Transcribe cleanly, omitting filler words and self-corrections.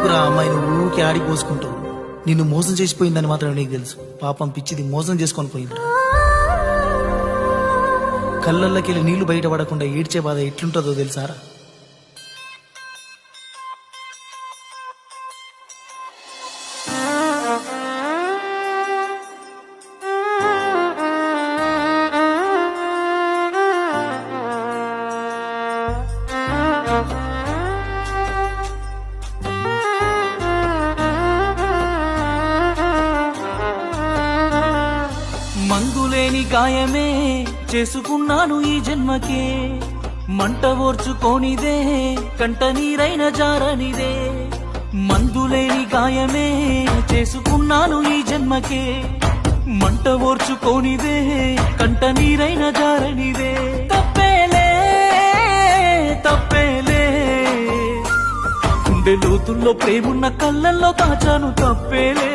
ఎందుకురా అమ్మాయి నువ్వు ఊరికి ఆడిపోసుకుంటావు? నిన్ను మోసం చేసిపోయిందని మాత్రం నీకు తెలుసు. పాపం పిచ్చిది మోసం చేసుకొని పోయిందిరా. కళ్ళల్లోకెళ్ళి నీళ్లు బయటపడకుండా ఏడ్చే బాధ ఎట్లుంటుందో తెలుసారా? మందులేని గాయమే చేసుకున్నాను ఈ జన్మకే, మంట ఓర్చుకోనిదే కంట నీరైన జారనిదే. మందులేని గాయమే చేసుకున్నాను ఈ జన్మకే, మంట ఓర్చుకోనిదే కంట నీరైన జారనిదే. తప్పేలే తప్పేలే, గుండె లోతుల్లో ప్రేమున్న కళ్ళల్లో దాచాను తప్పేలే.